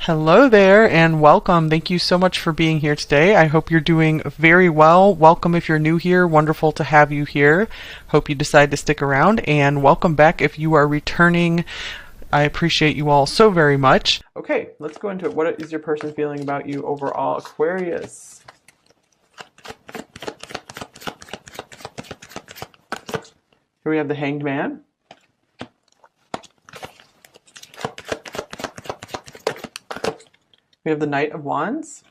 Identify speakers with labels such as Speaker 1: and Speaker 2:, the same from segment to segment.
Speaker 1: Hello there and welcome. Thank you so much for being here today. I hope you're doing very well. Welcome if you're new here. Wonderful to have you here. Hope you decide to stick around, and welcome back if you are returning. I appreciate you all so very much. Okay, let's go into it. What is your person feeling about you overall, Aquarius? Here we have the Hanged Man. We have the Knight of Wands.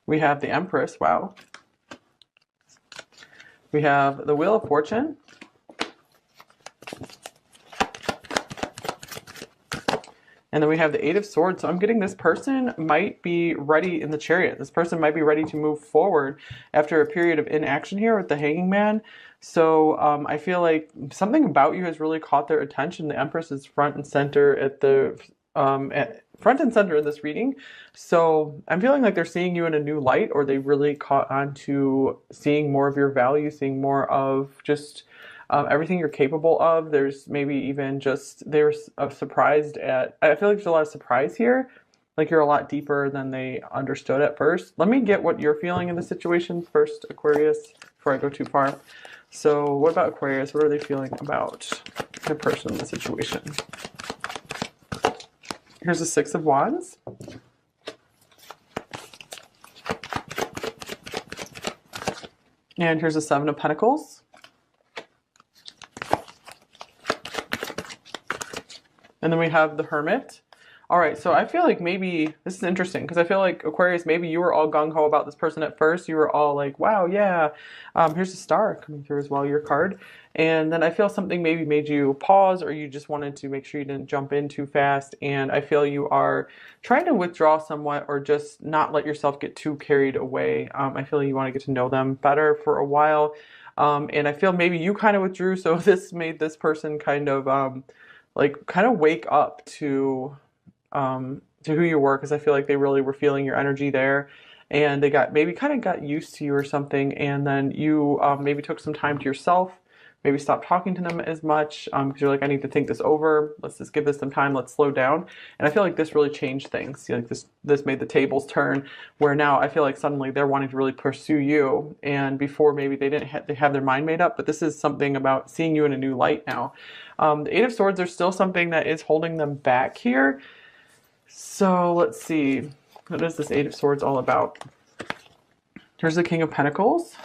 Speaker 1: We have the Empress, wow. We have the Wheel of Fortune. And then we have the Eight of Swords. So I'm getting this person might be ready in the Chariot. This person might be ready to move forward after a period of inaction here with the Hanging Man. So I feel like something about you has really caught their attention. The Empress is front and center front and center in this reading. So I'm feeling like they're seeing you in a new light, or they really caught on to seeing more of your value, seeing more of just everything you're capable of. There's maybe even just, they were surprised at, I feel like there's a lot of surprise here. Like you're a lot deeper than they understood at first. Let me get what you're feeling in the situation first, Aquarius, before I go too far. So what about Aquarius? What are they feeling about the person in the situation? Here's the Six of Wands. And here's the Seven of Pentacles. And then we have the Hermit. All right, so I feel like maybe, this is interesting, because I feel like, Aquarius, maybe you were all gung-ho about this person at first. You were all like, wow, yeah. Here's the Star coming through as well, your card. And then I feel something maybe made you pause, or you just wanted to make sure you didn't jump in too fast. And I feel you are trying to withdraw somewhat, or just not let yourself get too carried away. I feel you want to get to know them better for a while. And I feel maybe you kind of withdrew, so this made this person kind of wake up to who you were, because I feel like they really were feeling your energy there, and they kind of got used to you or something, and then you maybe took some time to yourself, maybe stopped talking to them as much, because you're like, I need to think this over, let's just give this some time, let's slow down. And I feel like this really changed things. Like this made the tables turn, where now I feel like suddenly they're wanting to really pursue you, and before maybe they didn't they have their mind made up, but this is something about seeing you in a new light now. The Eight of Swords, there's still something that is holding them back here. So let's see, what is this Eight of Swords all about? Here's the King of Pentacles.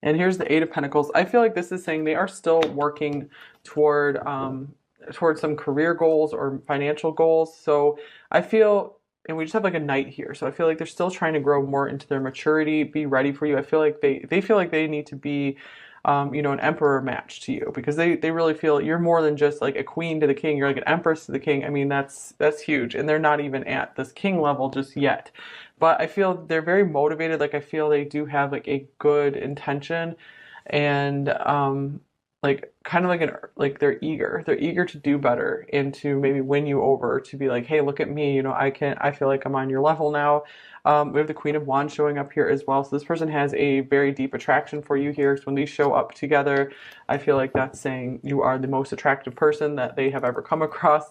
Speaker 1: And here's the Eight of Pentacles. I feel like this is saying they are still working toward some career goals or financial goals. So I feel, and we just have like a Knight here. So I feel like they're still trying to grow more into their maturity, be ready for you. I feel like they feel like they need to be an emperor match to you, because they really feel you're more than just like a queen to the king. You're like an empress to the king. I mean, that's huge. And they're not even at this king level just yet. But I feel they're very motivated. Like I feel they do have like a good intention, and they're eager to do better and to maybe win you over, to be like, hey, look at me, I feel like I'm on your level now. We have the Queen of Wands showing up here as well. So this person has a very deep attraction for you here. So when these show up together, I feel like that's saying you are the most attractive person that they have ever come across.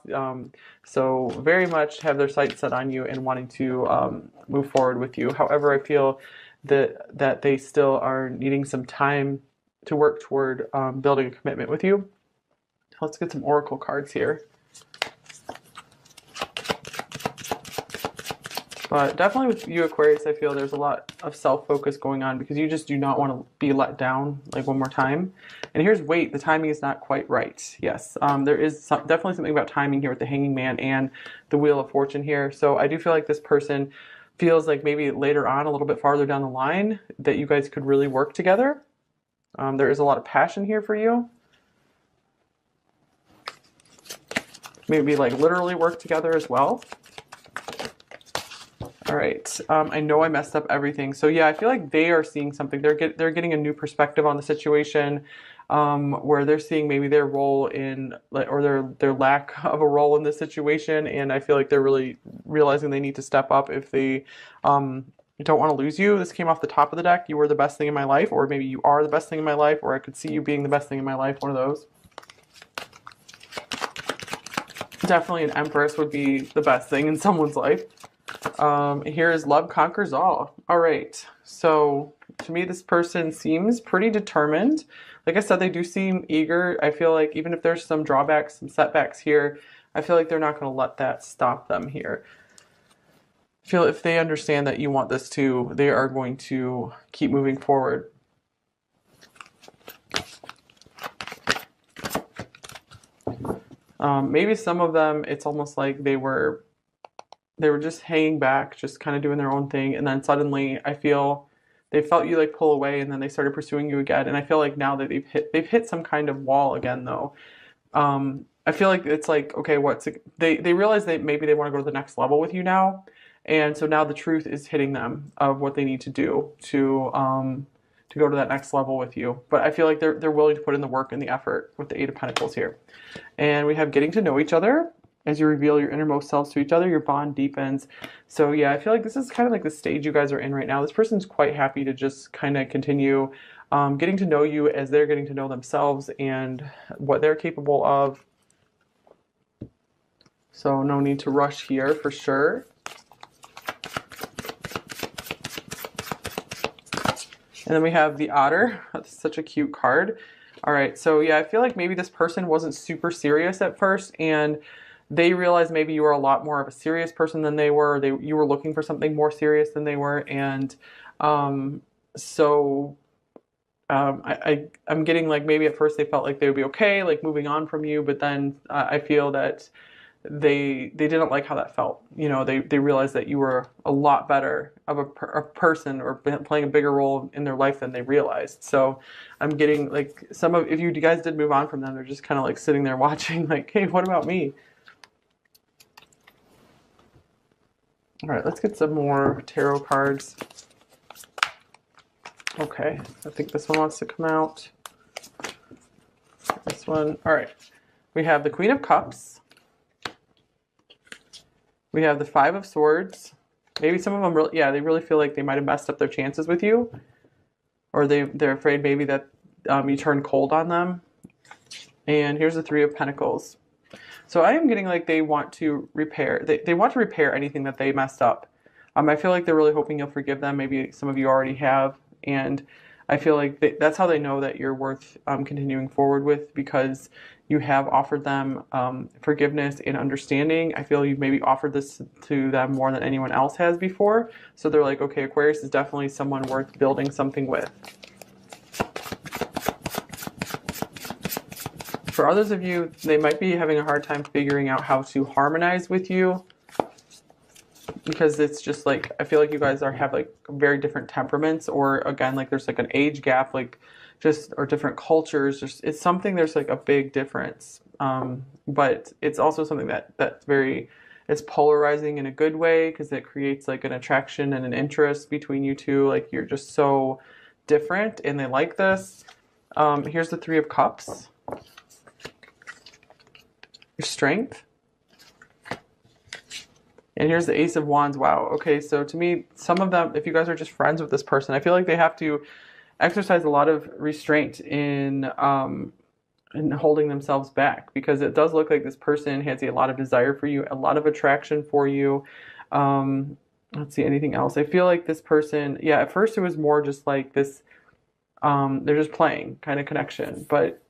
Speaker 1: So very much have their sights set on you and wanting to move forward with you. However, I feel that they still are needing some time to work toward building a commitment with you. Let's get some oracle cards here. But definitely with you, Aquarius, I feel there's a lot of self-focus going on, because you just do not want to be let down like one more time. And here's wait, the timing is not quite right. Yes, there is definitely something about timing here with the Hanging Man and the Wheel of Fortune here. So I do feel like this person feels like maybe later on, a little bit farther down the line, that you guys could really work together. There is a lot of passion here for you. Maybe like literally work together as well. All right, I know I messed up everything. So yeah, I feel like they are seeing something. They're getting a new perspective on the situation, where they're seeing maybe their role in, or their lack of a role in this situation. And I feel like they're really realizing they need to step up if they don't want to lose you. This came off the top of the deck. You were the best thing in my life, or maybe you are the best thing in my life, or I could see you being the best thing in my life. One of those. Definitely an Empress would be the best thing in someone's life. Here is love conquers all. All right. So to me, this person seems pretty determined. Like I said, they do seem eager. I feel like even if there's some drawbacks, some setbacks here, I feel like they're not going to let that stop them here. I feel if they understand that you want this too, they are going to keep moving forward. Maybe some of them, it's almost like they were just hanging back, just kind of doing their own thing, and then suddenly I feel they felt you like pull away, and then they started pursuing you again. And I feel like now that they've hit some kind of wall again, though. I feel like it's like, okay, they realize that maybe they want to go to the next level with you now, and so now the truth is hitting them of what they need to do to go to that next level with you. But I feel like they're willing to put in the work and the effort with the Eight of Pentacles here. And we have getting to know each other. As you reveal your innermost selves to each other, your bond deepens. So yeah, I feel like this is kind of like the stage you guys are in right now. This person's quite happy to just kind of continue getting to know you as they're getting to know themselves and what they're capable of. So no need to rush here for sure. And then we have the Otter. That's such a cute card. All right, so yeah, I feel like maybe this person wasn't super serious at first, and they realized maybe you were a lot more of a serious person than they were. You were looking for something more serious than they were, and I'm getting like maybe at first they felt like they would be okay, like moving on from you, but then I feel that they didn't like how that felt. You know, they realized that you were a lot better of a person or playing a bigger role in their life than they realized. So I'm getting like if you guys did move on from them, they're just kind of like sitting there watching like, hey, what about me? All right, let's get some more tarot cards. Okay, I think this one wants to come out. This one. All right, we have the Queen of Cups. We have the Five of Swords. Maybe some of them really, yeah, they really feel like they might have messed up their chances with you, or they're afraid maybe that you turn cold on them. And here's the Three of Pentacles. So I am getting like they want to repair. They want to repair anything that they messed up. I feel like they're really hoping you'll forgive them. Maybe some of you already have, and I feel like that's how they know that you're worth continuing forward with, because you have offered them forgiveness and understanding. I feel you've maybe offered this to them more than anyone else has before. So they're like, okay, Aquarius is definitely someone worth building something with. For others of you, they might be having a hard time figuring out how to harmonize with you, because it's just like, I feel like you guys have like very different temperaments, or again, like there's like an age gap, like or different cultures. It's something, there's like a big difference. But it's also something it's polarizing in a good way, because it creates like an attraction and an interest between you two. Like you're just so different and they like this. Here's the Three of Cups. Your strength. And here's the Ace of Wands. Wow. Okay, so to me, some of them, if you guys are just friends with this person, I feel like they have to exercise a lot of restraint in holding themselves back, because it does look like this person has a lot of desire for you, a lot of attraction for you. Let's see, anything else? I feel like this person, yeah, at first it was more just like this, they're just playing kind of connection, but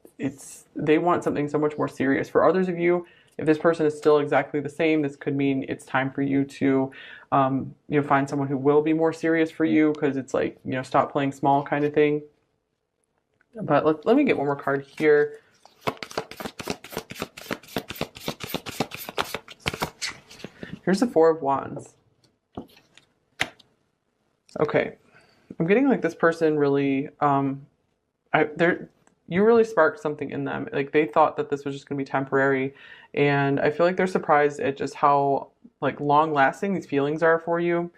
Speaker 1: they want something so much more serious. For others of you, if this person is still exactly the same, this could mean it's time for you to, find someone who will be more serious for you, because it's like, stop playing small kind of thing. But let me get one more card here. Here's the Four of Wands. Okay, I'm getting like this person really, you really sparked something in them. Like they thought that this was just going to be temporary, and I feel like they're surprised at just how like long lasting these feelings are for you.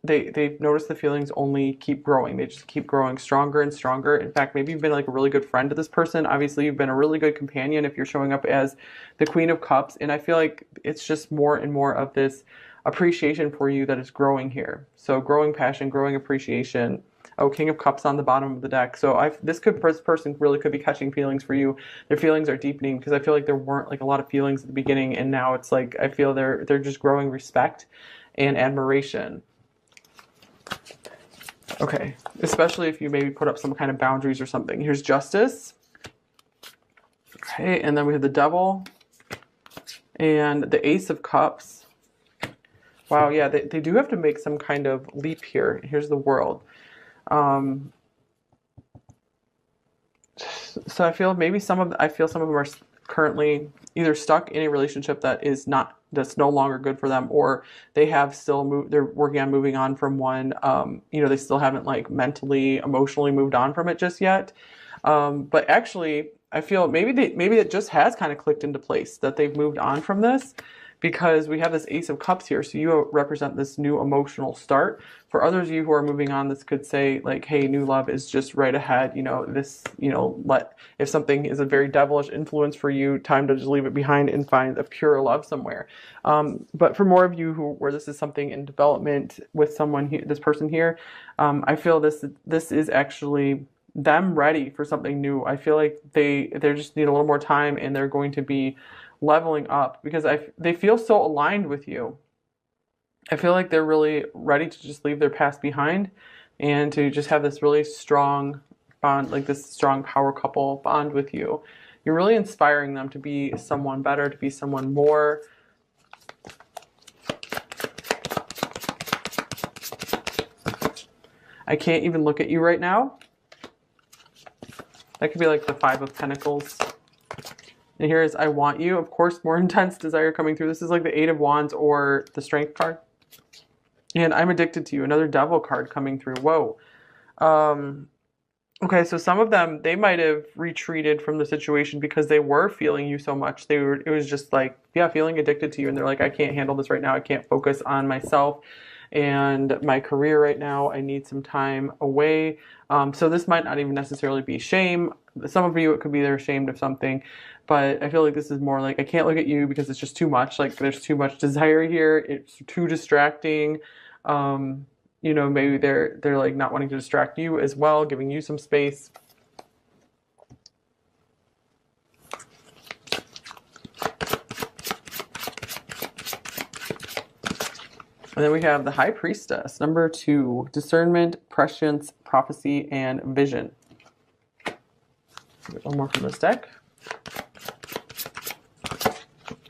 Speaker 1: They've noticed the feelings only keep growing. They just keep growing stronger and stronger. In fact, maybe you've been like a really good friend to this person. Obviously, you've been a really good companion if you're showing up as the Queen of Cups. And I feel like it's just more and more of this appreciation for you that is growing here. So growing passion, growing appreciation. Oh, King of Cups on the bottom of the deck. So this person really could be catching feelings for you. Their feelings are deepening because I feel like there weren't like a lot of feelings at the beginning, and now it's like I feel they're just growing respect and admiration. Okay, especially if you maybe put up some kind of boundaries or something. Here's Justice. Okay, and then we have the Devil and the Ace of Cups. Wow, yeah, they do have to make some kind of leap here. Here's the World. So I feel maybe some of them are currently either stuck in a relationship that's no longer good for them, or they're working on moving on from one. They still haven't like mentally, emotionally moved on from it just yet. But actually, I feel maybe it just has kind of clicked into place that they've moved on from this, because we have this Ace of Cups here. So you represent this new emotional start. For others of you who are moving on, this could say like, hey, new love is just right ahead. If something is a very devilish influence for you, time to just leave it behind and find a pure love somewhere. But for more of you where this is something in development with someone here, this person here, I feel this is actually them ready for something new. I feel like they just need a little more time, and they're going to be leveling up because they feel so aligned with you. I feel like they're really ready to just leave their past behind and to just have this really strong bond, like this strong power couple bond with you. You're really inspiring them to be someone better, to be someone more. I can't even look at you right now. That could be like the Five of Pentacles. And here is I want you. Of course, more intense desire coming through. This is like the Eight of Wands or the Strength card. And I'm addicted to you. Another Devil card coming through. Whoa. Okay, so some of them, they might have retreated from the situation because they were feeling you so much. It was just like, yeah, feeling addicted to you. And they're like, I can't handle this right now. I can't focus on myself and my career right now. I need some time away. So this might not even necessarily be shame. Some of you, it could be they're ashamed of something. But I feel like this is more like, I can't look at you because it's just too much. Like there's too much desire here. It's too distracting. Maybe they're like not wanting to distract you as well, giving you some space. And then we have the High Priestess, number 2, discernment, prescience, prophecy, and vision. One more from this deck.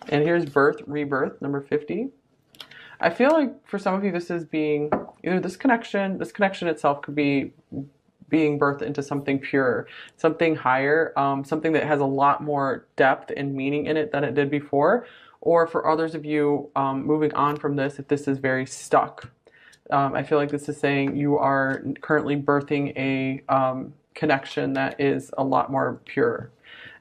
Speaker 1: And here's birth, rebirth, number 50. I feel like for some of you, this is being either this connection itself could be being birthed into something pure, something higher, something that has a lot more depth and meaning in it than it did before. Or for others of you, moving on from this, if this is very stuck. I feel like this is saying you are currently birthing a connection that is a lot more pure.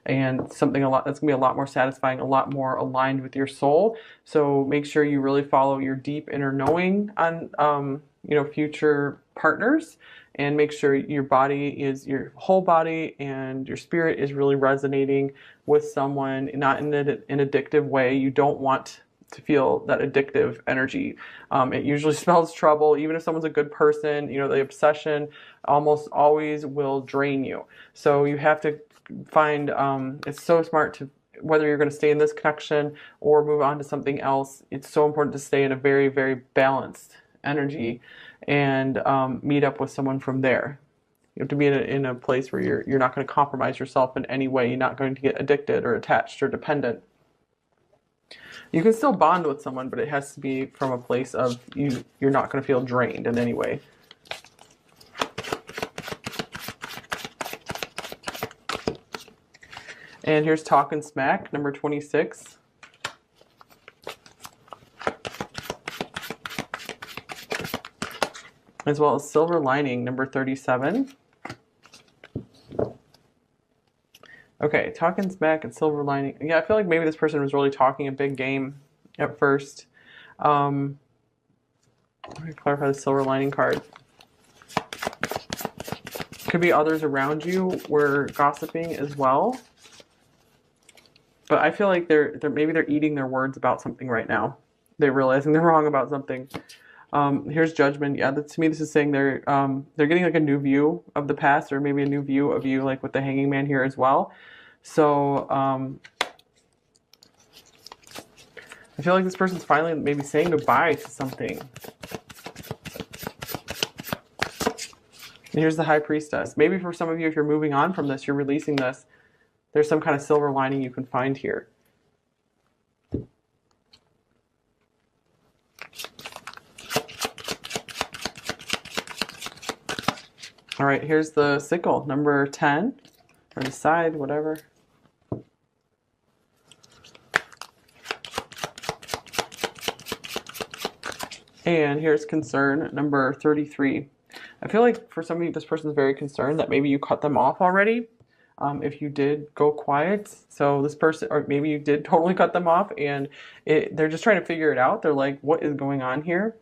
Speaker 1: And something that's gonna be a lot more satisfying, a lot more aligned with your soul. So make sure you really follow your deep inner knowing on future partners, and make sure your whole body and your spirit is really resonating with someone, not in an addictive way. You don't want to feel that addictive energy. It usually spells trouble. Even if someone's a good person, the obsession almost always will drain you. So you have to find, it's so smart to, whether you're going to stay in this connection or move on to something else, it's so important to stay in a very, very balanced energy and meet up with someone from there. You have to be in a place where you're not going to compromise yourself in any way. You're not going to get addicted or attached or dependent. You can still bond with someone, but it has to be from a place of you're not going to feel drained in any way. And here's Talkin' Smack, number 26. As well as Silver Lining, number 37. Okay, Talkin' Smack and Silver Lining. Yeah, I feel like maybe this person was really talking a big game at first. Let me clarify the Silver Lining card. Could be others around you were gossiping as well. But I feel like maybe they're eating their words about something right now. They're realizing they're wrong about something. Here's Judgment. Yeah, to me, this is saying they're getting like a new view of the past, or maybe a new view of you, like with the Hanging Man here as well. So I feel like this person's finally maybe saying goodbye to something. And here's the High Priestess. Maybe for some of you, if you're moving on from this, you're releasing this, there's some kind of silver lining you can find here. All right, here's the Sickle, number 10, or the side, whatever. And here's Concern, number 33. I feel like for some of you, this person's very concerned that maybe you cut them off already. If you did go quiet, so this person, or maybe you did totally cut them off, and they're just trying to figure it out. They're like, what is going on here?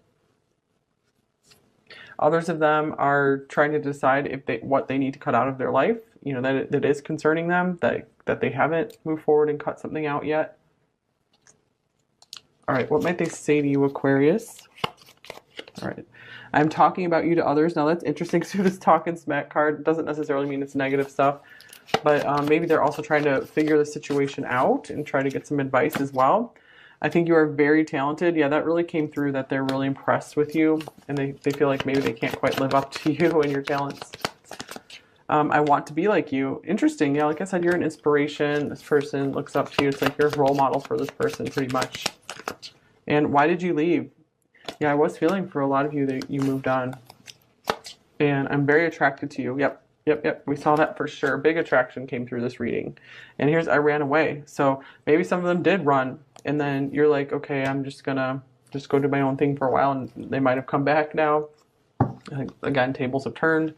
Speaker 1: Others of them are trying to decide if what they need to cut out of their life, you know, that is concerning them, that they haven't moved forward and cut something out yet. All right, what might they say to you, Aquarius? All right, I'm talking about you to others. Now that's interesting, because this Talk and Smack card doesn't necessarily mean it's negative stuff, but maybe they're also trying to figure the situation out and try to get some advice as well. I think you are very talented. Yeah, that really came through, that they're really impressed with you, and they feel like maybe they can't quite live up to you and your talents. I want to be like you. Interesting. Yeah, like I said, you're an inspiration. This person looks up to you. It's like you're a role model for this person, pretty much. And why did you leave? Yeah, I was feeling for a lot of you that you moved on. And I'm very attracted to you. Yep. We saw that for sure. Big attraction came through this reading. And here's I ran away. So maybe some of them did run. And then you're like, okay, I'm just gonna go do my own thing for a while, and they might have come back now. I think, again, tables have turned.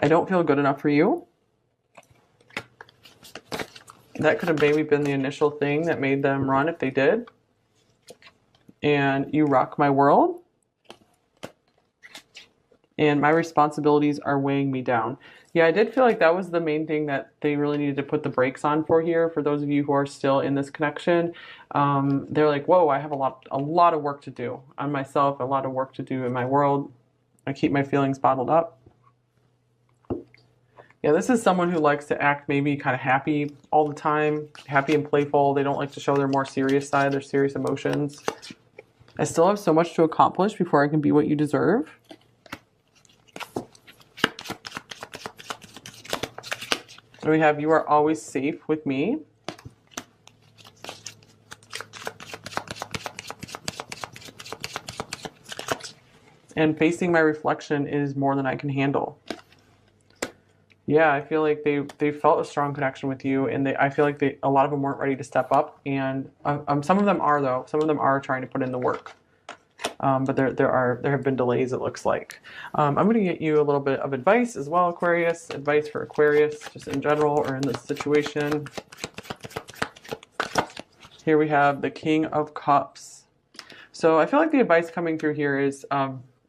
Speaker 1: I don't feel good enough for you. That could have maybe been the initial thing that made them run if they did. And you rock my world. And my responsibilities are weighing me down. Yeah, I did feel like that was the main thing that they really needed to put the brakes on for here. For those of you who are still in this connection, they're like, whoa, I have a lot of work to do on myself, a lot of work to do in my world. I keep my feelings bottled up. Yeah, this is someone who likes to act maybe kind of happy all the time, happy and playful. They don't like to show their more serious side, their serious emotions. I still have so much to accomplish before I can be what you deserve. And we have, you are always safe with me. And facing my reflection is more than I can handle. Yeah, I feel like they felt a strong connection with you, and I feel like a lot of them weren't ready to step up, and some of them are, though. Some of them are trying to put in the work. But there have been delays, it looks like. I'm going to get you a little bit of advice as well, Aquarius. Advice for Aquarius, just in general or in this situation. Here we have the King of Cups. So I feel like the advice coming through here is,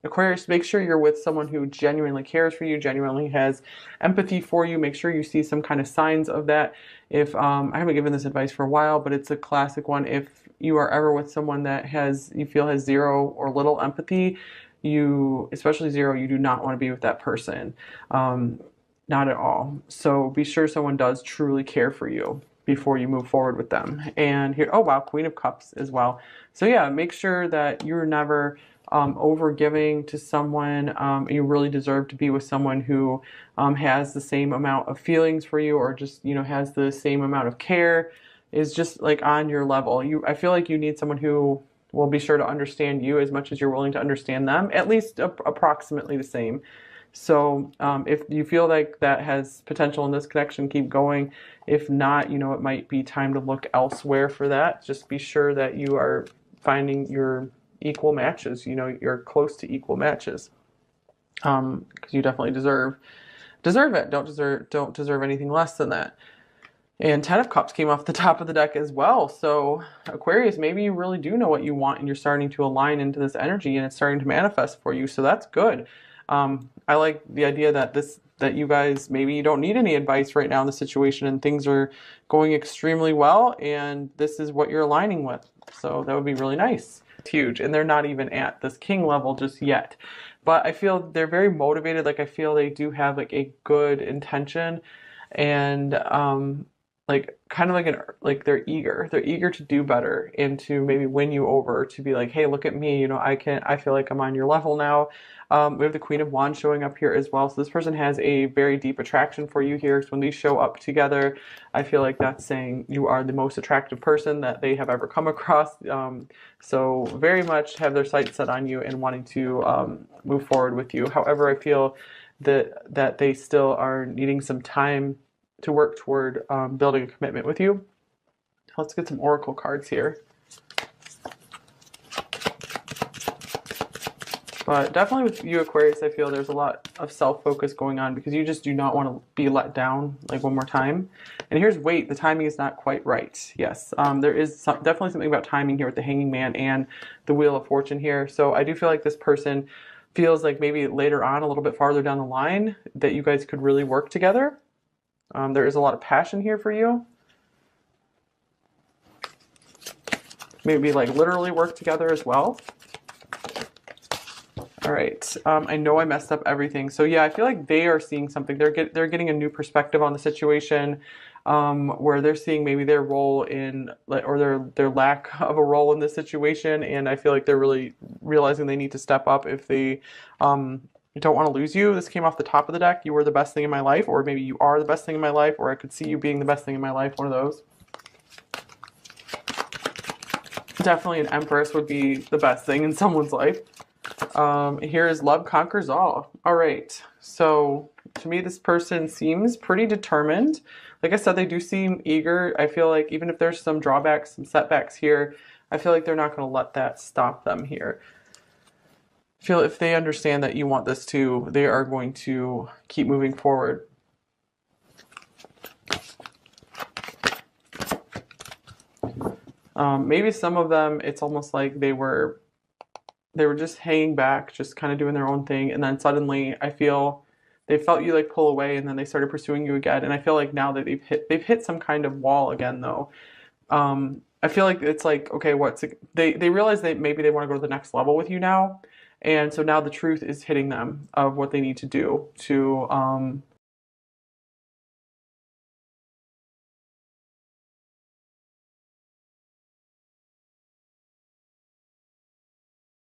Speaker 1: Aquarius, make sure you're with someone who genuinely cares for you, genuinely has empathy for you. Make sure you see some kind of signs of that. If I haven't given this advice for a while, but it's a classic one. If you are ever with someone that you feel has zero or little empathy, especially zero, you do not want to be with that person. Not at all. So be sure someone does truly care for you before you move forward with them. And here, oh wow, Queen of Cups as well. So yeah, make sure that you're never over giving to someone. You really deserve to be with someone who has the same amount of feelings for you, or just, has the same amount of care, is just like on your level. I feel like you need someone who will be sure to understand you as much as you're willing to understand them, at least approximately the same. So if you feel like that has potential in this connection, keep going. If not, it might be time to look elsewhere for that. Just be sure that you are finding your equal matches. You're close to equal matches, because you definitely deserve it. Don't deserve anything less than that. And 10 of Cups came off the top of the deck as well. So Aquarius, maybe you really do know what you want, and you're starting to align into this energy, and it's starting to manifest for you. So that's good. I like the idea that that you guys, maybe you don't need any advice right now in the situation and things are going extremely well and this is what you're aligning with. So that would be really nice. It's huge. And they're not even at this king level just yet. But I feel they're very motivated. Like I feel they do have like a good intention and like kind of like like they're eager to do better and to maybe win you over, to be like, hey, look at me, you know, I feel like I'm on your level now. We have the Queen of Wands showing up here as well, so this person has a very deep attraction for you here. So when these show up together, I feel like that's saying you are the most attractive person that they have ever come across. So very much have their sights set on you and wanting to move forward with you. However, I feel that they still are needing some time to work toward building a commitment with you. Let's get some oracle cards here. But definitely with you, Aquarius, I feel there's a lot of self-focus going on because you just do not want to be let down like one more time. And here's wait, the timing is not quite right. Yes, there is definitely something about timing here with the Hanging Man and the Wheel of Fortune here. So I do feel like this person feels like maybe later on, a little bit farther down the line, that you guys could really work together. There is a lot of passion here for you. Maybe like literally work together as well. All right. I know I messed up everything. So yeah, I feel like they are seeing something. They're getting a new perspective on the situation, where they're seeing maybe their role in, or their lack of a role in this situation. And I feel like they're really realizing they need to step up if they don't want to lose you. This came off the top of the deck. You were the best thing in my life, or maybe you are the best thing in my life, or I could see you being the best thing in my life. One of those. Definitely an Empress would be the best thing in someone's life. Here is love conquers all. All right. So to me, this person seems pretty determined. Like I said, they do seem eager. I feel like even if there's some drawbacks, some setbacks here, I feel like they're not going to let that stop them here. I feel if they understand that you want this too, they are going to keep moving forward. Maybe some of them, it's almost like they were just hanging back, just kind of doing their own thing. And then suddenly I feel they felt you like pull away and then they started pursuing you again. And I feel like now that they've hit some kind of wall again though. I feel like it's like, okay, they realize that maybe they want to go to the next level with you now. And so now the truth is hitting them of what they need to do to